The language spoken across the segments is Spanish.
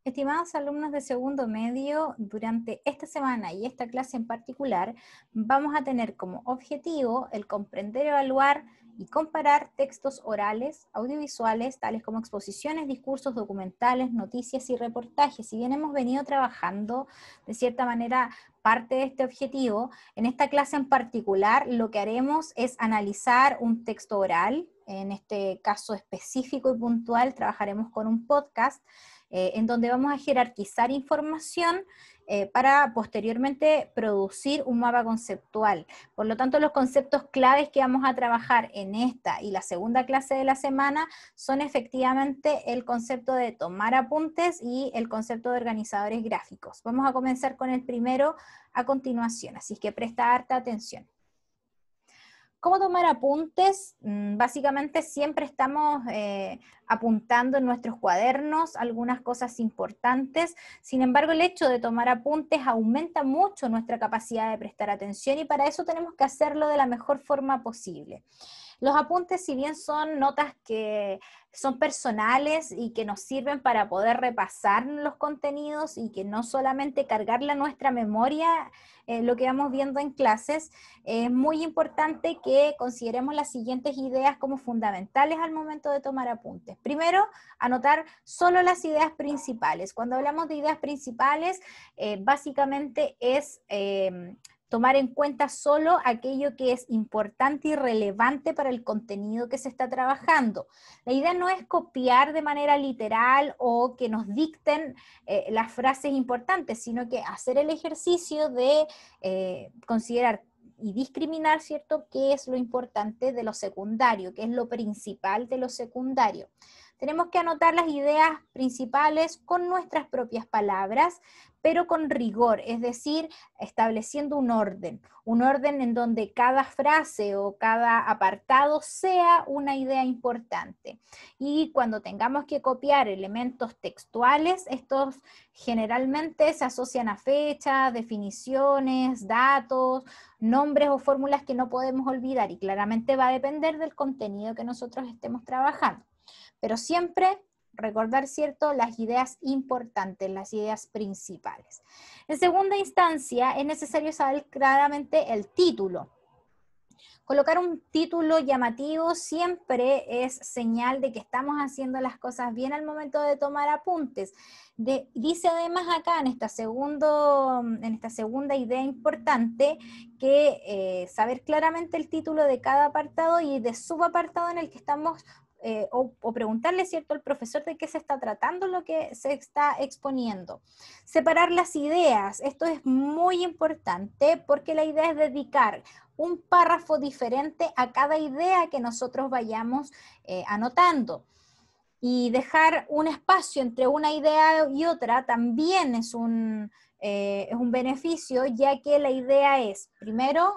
Estimados alumnos de segundo medio, durante esta semana y esta clase en particular, vamos a tener como objetivo el comprender, evaluar y comparar textos orales, audiovisuales, tales como exposiciones, discursos, documentales, noticias y reportajes. Si bien hemos venido trabajando de cierta manera parte de este objetivo, en esta clase en particular lo que haremos es analizar un texto oral. En este caso específico y puntual trabajaremos con un podcast en donde vamos a jerarquizar información para posteriormente producir un mapa conceptual. Por lo tanto, los conceptos claves que vamos a trabajar en esta y la segunda clase de la semana son efectivamente el concepto de tomar apuntes y el concepto de organizadores gráficos. Vamos a comenzar con el primero a continuación, así que presta harta atención. ¿Cómo tomar apuntes? Básicamente siempre estamos apuntando en nuestros cuadernos algunas cosas importantes. Sin embargo, el hecho de tomar apuntes aumenta mucho nuestra capacidad de prestar atención y para eso tenemos que hacerlo de la mejor forma posible. Los apuntes, si bien son notas que son personales y que nos sirven para poder repasar los contenidos y que no solamente cargarle a nuestra memoria lo que vamos viendo en clases, es muy importante que consideremos las siguientes ideas como fundamentales al momento de tomar apuntes. Primero, anotar solo las ideas principales. Cuando hablamos de ideas principales, básicamente es tomar en cuenta solo aquello que es importante y relevante para el contenido que se está trabajando. La idea no es copiar de manera literal o que nos dicten las frases importantes, sino que hacer el ejercicio de considerar y discriminar, ¿cierto?, qué es lo importante de lo secundario, qué es lo principal de lo secundario. Tenemos que anotar las ideas principales con nuestras propias palabras, pero con rigor, es decir, estableciendo un orden en donde cada frase o cada apartado sea una idea importante. Y cuando tengamos que copiar elementos textuales, estos generalmente se asocian a fechas, definiciones, datos, nombres o fórmulas que no podemos olvidar y claramente va a depender del contenido que nosotros estemos trabajando. Pero siempre recordar, ¿cierto?, las ideas importantes, las ideas principales. En segunda instancia, es necesario saber claramente el título. Colocar un título llamativo siempre es señal de que estamos haciendo las cosas bien al momento de tomar apuntes. Dice además acá en esta segunda idea importante que saber claramente el título de cada apartado y de subapartado en el que estamos o preguntarle, ¿cierto?, al profesor de qué se está tratando lo que se está exponiendo. Separar las ideas, esto es muy importante porque la idea es dedicar un párrafo diferente a cada idea que nosotros vayamos anotando. Y dejar un espacio entre una idea y otra también es un beneficio, ya que la idea es, primero,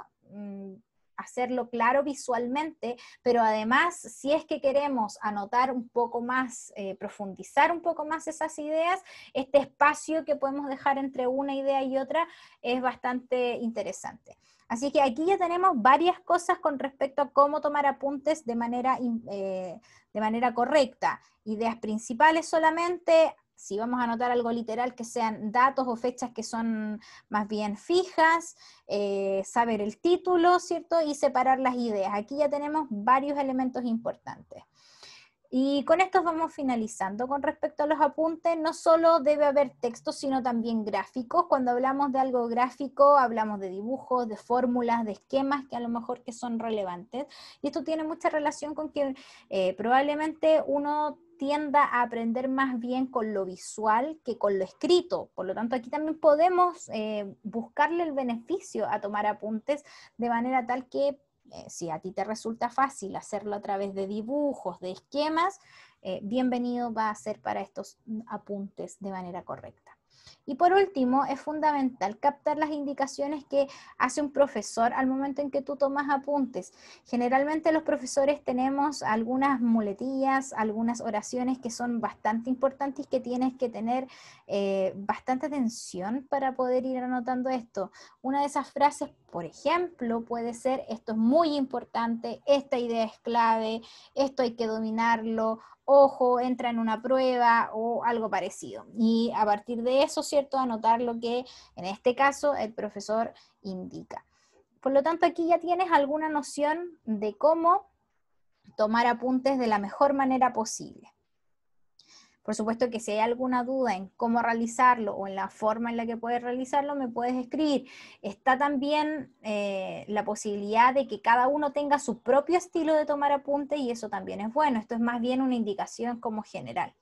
hacerlo claro visualmente, pero además, si es que queremos anotar un poco más, profundizar un poco más esas ideas, este espacio que podemos dejar entre una idea y otra es bastante interesante. Así que aquí ya tenemos varias cosas con respecto a cómo tomar apuntes de manera correcta. Ideas principales solamente, si vamos a anotar algo literal, que sean datos o fechas que son más bien fijas, saber el título, ¿cierto? Y separar las ideas. Aquí ya tenemos varios elementos importantes. Y con esto vamos finalizando. Con respecto a los apuntes, no solo debe haber textos, sino también gráficos. Cuando hablamos de algo gráfico, hablamos de dibujos, de fórmulas, de esquemas que a lo mejor que son relevantes. Y esto tiene mucha relación con que probablemente uno tienda a aprender más bien con lo visual que con lo escrito. Por lo tanto, aquí también podemos buscarle el beneficio a tomar apuntes de manera tal que si a ti te resulta fácil hacerlo a través de dibujos, de esquemas, bienvenido va a ser para estos apuntes de manera correcta. Y por último, es fundamental captar las indicaciones que hace un profesor al momento en que tú tomas apuntes. Generalmente los profesores tenemos algunas muletillas, algunas oraciones que son bastante importantes y que tienes que tener bastante atención para poder ir anotando esto. Una de esas frases, por ejemplo, puede ser: esto es muy importante, esta idea es clave, esto hay que dominarlo, ojo, entra en una prueba o algo parecido. Y a partir de eso, ¿cierto? Anotar lo que en este caso el profesor indica. Por lo tanto, aquí ya tienes alguna noción de cómo tomar apuntes de la mejor manera posible. Por supuesto que si hay alguna duda en cómo realizarlo o en la forma en la que puedes realizarlo, me puedes escribir. Está también la posibilidad de que cada uno tenga su propio estilo de tomar apuntes y eso también es bueno. Esto es más bien una indicación como general.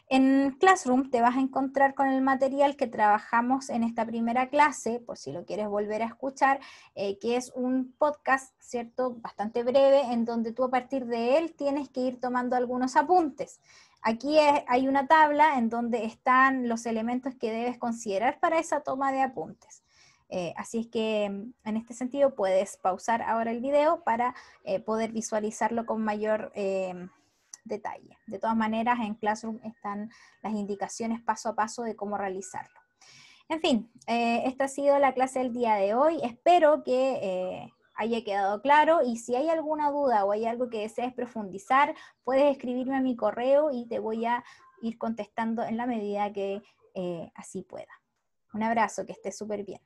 En Classroom te vas a encontrar con el material que trabajamos en esta primera clase, por si lo quieres volver a escuchar, que es un podcast, ¿cierto? Bastante breve, en donde tú a partir de él tienes que ir tomando algunos apuntes. Aquí hay una tabla en donde están los elementos que debes considerar para esa toma de apuntes. Así es que en este sentido puedes pausar ahora el video para poder visualizarlo con mayor detalle. De todas maneras, en Classroom están las indicaciones paso a paso de cómo realizarlo. En fin, esta ha sido la clase del día de hoy. Espero que haya quedado claro y si hay alguna duda o hay algo que desees profundizar, puedes escribirme a mi correo y te voy a ir contestando en la medida que así pueda. Un abrazo, que estés súper bien.